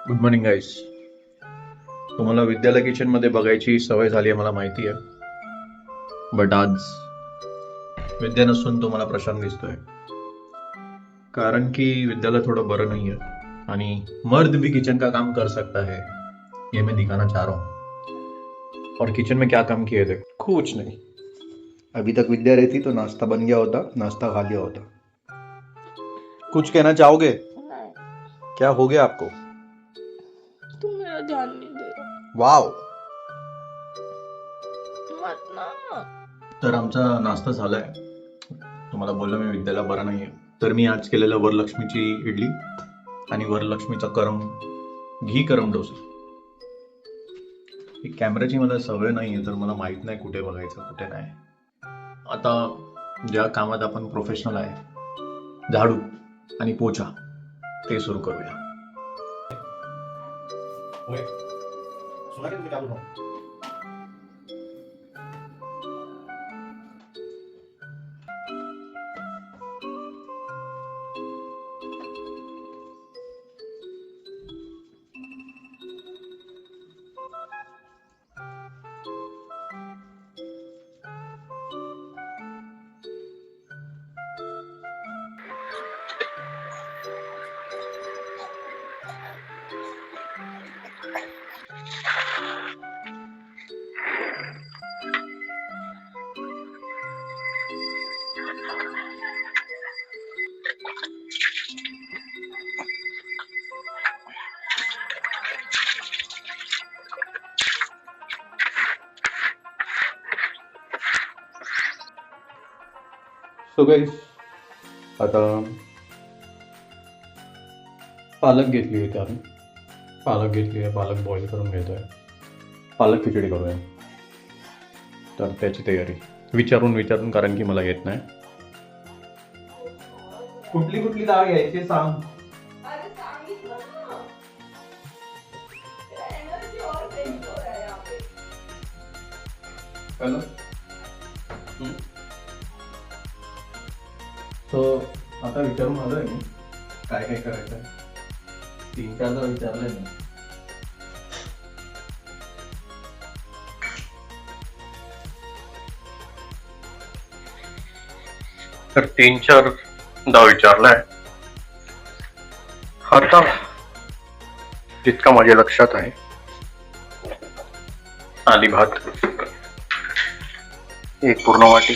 Good morning गाईस. तुम्हाला विद्यालय kitchen मध्ये बघायची सवय झाली आहे मला माहिती आहे, बट आज विद्या नसून तुम्हाला प्रशांत दिसतोय. कारण की विद्यालय थोडं बरं नहीं है आणि मर्द भी किचन का काम कर सकता है, ये मैं दिखाना चाह रहा हूँ. और किचन में क्या काम किए थे? कुछ नहीं. अभी तक विद्या रहती तो नाश्ता बन गया होता, नाश्ता खा लिया होता. कुछ कहना चाहोगे? नहीं, क्या हो गया आपको? तू मेरा ध्यान नहीं दे रहा. वाव. मत ना. तर आमचा नाश्ता झालाय. तुम्हाला बोललो मी विद्याला बरं नाहीये, तर मी आज केलेलं वरलक्ष्मीची इडली आणि वरलक्ष्मीचा घी करम डोसा. ही कॅमेऱ्याची मला सवय नाहीये, तर मला माहित नाही कुठे बघायचं कुठे नाही. आता ज्या कामात आपण प्रोफेशनल आहे, झाडू आणि पोछा, ते सुरू करूया. सो गाईस, आता पालक घेतली आहे. आम्ही पालक घेतली आहे, पालक बॉईल करून घेतोय. पालक खिचडी करूया. तर त्याची तयारी विचारून कारण की मला येत नाही. कुठली कुठली डाळ घ्यायची सांग. अरे सांगितलं ना. तेरा एनर्जी और वेस्ट हो रहा है यहाँ पे. हॅलो. सो आता विचारून आलोय मी काय काय करायचं आहे. 3-4दा विचारलंय मी. तर 3-4दा विचारलंय. आता जितका माझ्या लक्षात आहे, आली भात 1 पूर्ण वाटी,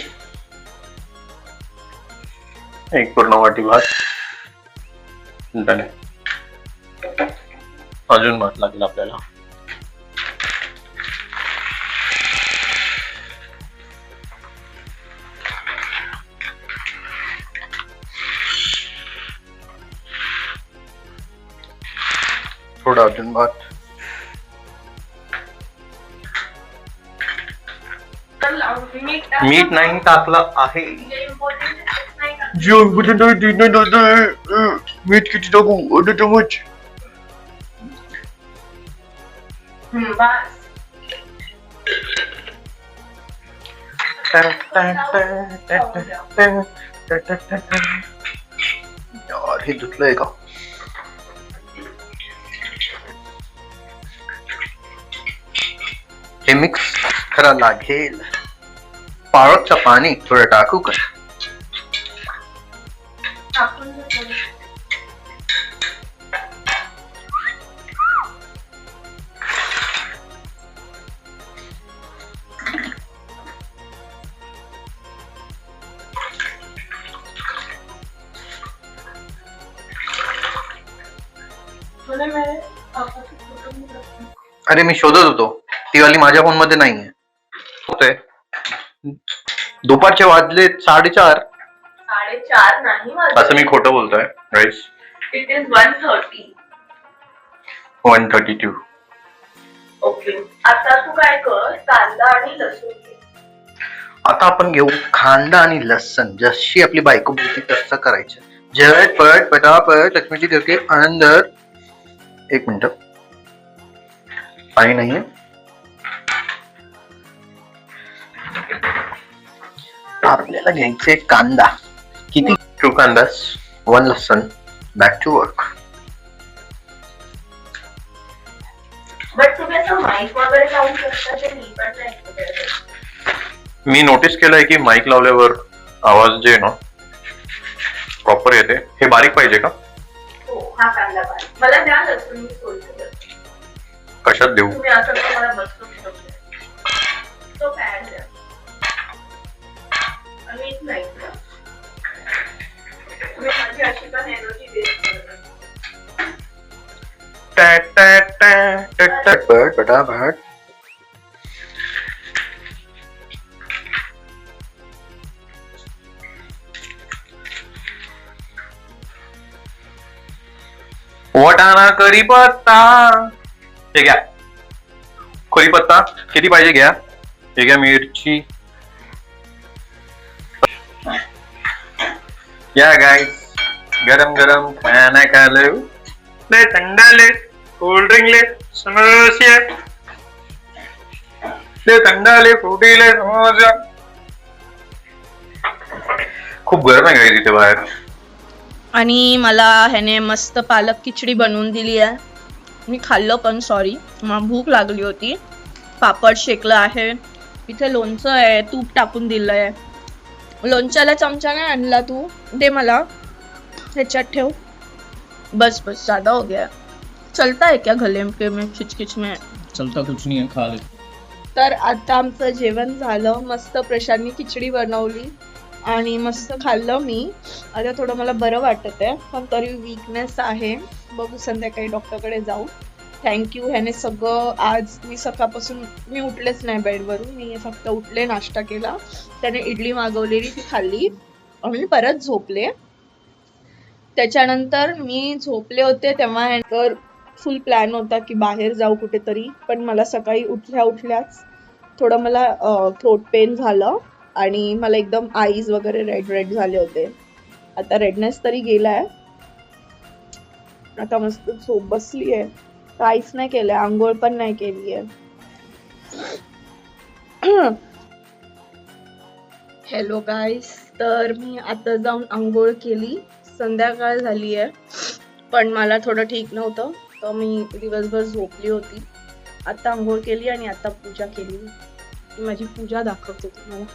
1 पूर्ण वाटी भात. झाले. अजून भात लागेल आपल्याला. थोडा अजून भात. मीठ नाही टाकलं आहे. मीठ किती टाकू? अर्धा चमच. बस. यार हे धुतलंय का? हे मिक्स करावं लागेल. पालकचं पाणी थोडं टाकू का? टाकून दे थोडं. तुला मेरे पापा की फोटो नहीं रखी. अरे मी शोधत होतो, ती वाली माझ्या फोन मध्ये नाहीये. होतंय. दुपारचे वाजले 4:30. 4:30 नाही वाजले. असं मी खोटं बोलतोय गाईस. It is 1:30. 1:32. ओके. आता तू काय कर, कांदा आणि लसूण घे. आता आपण घेऊ कांदा आणि लसण. जशी आपली बायको बोलती तसं करायचं. झटपट पटापट लक्ष्मीची करके अंदर. 1 मिनिट. पाणी नाहीये. आपल्याला घ्यायचे कांदा. किती? 2 कांदास, 1 लसन. Back to work. बट तुम्ही असं माईक वगैरे लावून शकता ते मी पण नाही केलं. मी नोटीस केलंय की माईक लावल्यावर आवाज जे आहे ना प्रॉपर येते. हे बारीक पाहिजे का? हो, हा कांदा पाहिजे. मला द्या लसूण, मी सोडते. कशात देऊ? तुम्ही असं तर मला बसू शकता. तो पॅड द्या. आणि एक नाही का? तुम्ही माझी अशी पण एनर्जी वेस्ट करता. पटापट. वाटाणा कढीपत्ता हे घ्या. कढीपत्ता किती पाहिजे घ्या. हे घ्या मिरची. या गाइस, गरम गरम खाना खा लो. ले ठंडा ले, कोल्ड ड्रिंक ले, समोसे ले, ठंडा ले, फ्रूटी ले, समोसा. खूप गरम आहे गाइस इथे बाहेर. आणि मला ह्याने मस्त पालक खिचडी बनवून दिली आहे. मी खाल्लं पण, सॉरी, मला भूक लागली होती. पापड शेकलं आहे, इथे लोणचं आहे, तूप टाकून दिलं आहे. लोणच्याला चमचा नाही आणला तू, दे मला, ह्याच्यात ठेव. बस बस, ज़्यादा हो गया. चलता है क्या गले में खिचखिच में? चलता कुछ नहीं है, खा ले. तर आता आमचं जेवण झालं. मस्त प्रशांतनी खिचडी बनवली आणि मस्त खाल्लं मी. आता थोडं मला बरं वाटत आहे, पण तरी वीकनेस आहे. बघू, संध्याकाळी डॉक्टरकडे जाऊ. थँक्यू. ह्याने सगळं, आज मी सकाळपासून मी उठलेच नाही बेडवरून. मी फक्त उठले, नाश्ता केला. त्याने इडली मागवलेली, ती खाल्ली आणि परत झोपले. त्याच्यानंतर मी झोपले होते तेव्हा ह्यानंतर फुल प्लॅन होता की बाहेर जाऊ कुठेतरी. पण मला सकाळी उठल्याच थोडं मला थ्रोट पेन झालं आणि मला एकदम आईज वगैरे रेड झाले होते. आता रेडनेस तरी गेलाय. आता मस्त झोप बसली आहे. काहीच नाही केलंय, आंघोळ पण नाही केली आहे. हॅलो गाईस, तर मी आता जाऊन आंघोळ केली. संध्याकाळ झाली आहे, पण मला थोडं ठीक नव्हतं, तर मी दिवसभर झोपली होती. आता आंघोळ केली आणि आता पूजा केली. मी माझी पूजा दाखवते तुम्हाला.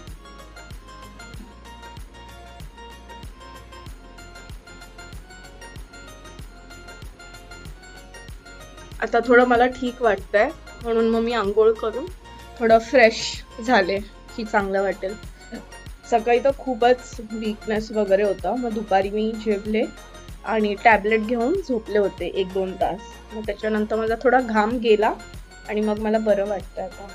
आता थोडं मला ठीक वाटतंय, म्हणून मग मी आंघोळ करून थोडं फ्रेश झाले की चांगलं वाटेल. सकाळी तर खूपच वीकनेस वगैरे होता. मग दुपारी मी जेवले आणि टॅबलेट घेऊन झोपले होते 1-2 तास. मग त्याच्यानंतर माझा थोडा घाम गेला आणि मग मला बरं वाटतं आता.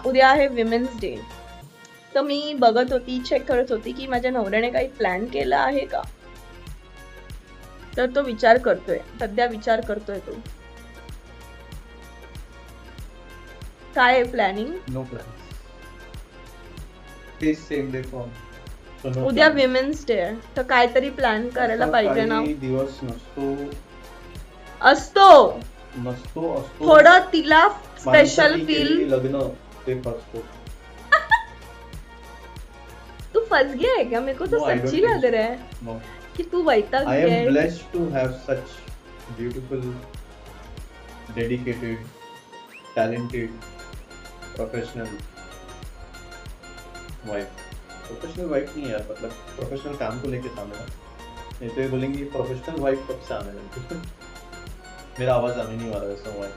उद्या आहे विमेन्स डे. तर मी बघत होती, चेक करत होती की माझ्या नवऱ्याने काही प्लॅन केला आहे का. तर तो विचार करतोय, सध्या विचार करतोय तो. काय आहे प्लॅनिंग? No plan. तेच सेम डे फॉर्म. उद्या विमेन्स डे आहे, तर काहीतरी प्लॅन करायला पाहिजे ना. दिवस नसतो थोडं तिला स्पेशल फील. लग्न ते फसतो. तू फंस गया है क्या? मेरे को तो No, I don't सच्ची think लग रहा है No. कि तू वैताग I गया am है. blessed to have such beautiful, dedicated, talented, professional wife. Professional wife नहीं यार, मतलब प्रोफेशनल काम को लेके सामने नहीं तो ये बोलेंगे प्रोफेशनल वाइफ कब से आने लगी. मेरा आवाज आने नहीं वाला वैसा वाइफ.